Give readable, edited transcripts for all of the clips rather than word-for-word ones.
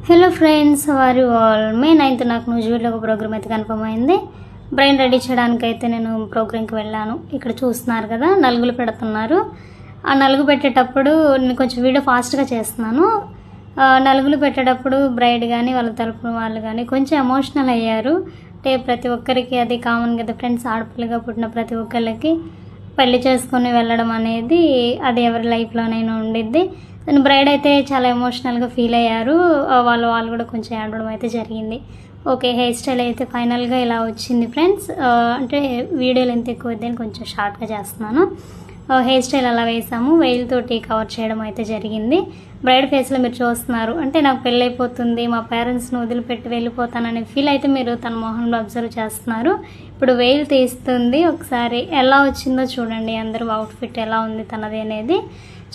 Hello friends, వారి all మే 9th నాకు న్యూజివీడ్లో ఒక ప్రోగ్రామ్ అయితే కన్ఫర్మ్ అయింది. బ్రెయిన్ రెడీ చేయడానికి అయితే నేను ప్రోగ్రామ్కి వెళ్ళాను. ఇక్కడ చూస్తున్నారు కదా, నలుగులు పెడుతున్నారు. ఆ నలుగు పెట్టేటప్పుడు నేను కొంచెం వీడియో ఫాస్ట్గా చేస్తున్నాను. నలుగులు పెట్టేటప్పుడు బ్రైడ్ కానీ వాళ్ళ తరపున వాళ్ళు కానీ కొంచెం ఎమోషనల్ అయ్యారు. అంటే ప్రతి ఒక్కరికి అది కామన్ కదా ఫ్రెండ్స్, ఆడపిల్లగా పుట్టిన ప్రతి ఒక్కరికి పెళ్లి చేసుకొని వెళ్ళడం అనేది అది ఎవరి లైఫ్లోనైనా ఉండిద్ది. తను బ్రైడ్ అయితే చాలా ఎమోషనల్గా ఫీల్ అయ్యారు. వాళ్ళు కూడా కొంచెం ఏడవడం అయితే జరిగింది. ఓకే, హెయిర్ స్టైల్ అయితే ఫైనల్గా ఇలా వచ్చింది ఫ్రెండ్స్. అంటే వీడియోలు ఎంత ఎక్కువ అయితే కొంచెం షార్ట్గా చేస్తున్నాను. హెయిర్ స్టైల్ అలా వేసాము, వెయిల్తోటి కవర్ చేయడం అయితే జరిగింది. బ్రైడ్ ఫేస్లో మీరు చూస్తున్నారు, అంటే నాకు పెళ్ళి అయిపోతుంది, మా పేరెంట్స్ని వదిలిపెట్టి వెళ్ళిపోతాననే ఫీల్ అయితే మీరు తన మొహంలో అబ్జర్వ్ చేస్తున్నారు. ఇప్పుడు వెయిల్ తీస్తుంది, ఒకసారి ఎలా వచ్చిందో చూడండి. అందరూ అవుట్ఫిట్ ఎలా ఉంది తనది అనేది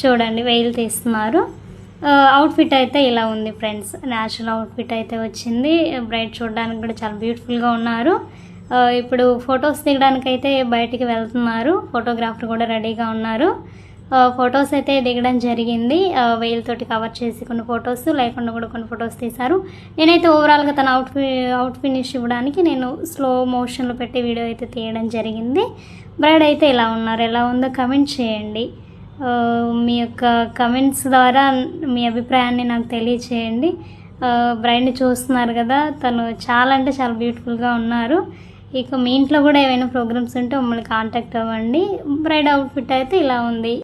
చూడండి. వెయిల్ తీస్తున్నారు. అవుట్ఫిట్ అయితే ఇలా ఉంది ఫ్రెండ్స్, న్యాచురల్ అవుట్ఫిట్ అయితే వచ్చింది. బ్రైడ్ చూడడానికి కూడా చాలా బ్యూటిఫుల్గా ఉన్నారు. ఇప్పుడు ఫొటోస్ దిగడానికి అయితే బయటికి వెళ్తున్నారు. ఫోటోగ్రాఫర్ కూడా రెడీగా ఉన్నారు. ఫొటోస్ అయితే దిగడం జరిగింది. వెయిల్ తోటి కవర్ చేసి కొన్ని ఫొటోస్, లేకుండా కూడా కొన్ని ఫొటోస్ తీశారు. నేనైతే ఓవరాల్గా తన అవుట్ ఫినిష్ ఇవ్వడానికి నేను స్లో మోషన్లో పెట్టి వీడియో అయితే తీయడం జరిగింది. బ్రైడ్ అయితే ఇలా ఉన్నారు. ఎలా ఉందో కమెంట్ చేయండి. మీ యొక్క కమెంట్స్ ద్వారా మీ అభిప్రాయాన్ని నాకు తెలియచేయండి. బ్రైడ్ని చూస్తున్నారు కదా, తను చాలా అంటే చాలా బ్యూటిఫుల్గా ఉన్నారు. ఇక మీ ఇంట్లో కూడా ఏమైనా ప్రోగ్రామ్స్ ఉంటే మమ్మల్ని కాంటాక్ట్ అవ్వండి. బ్రైడ్ అవుట్ఫిట్ అయితే ఇలా ఉంది.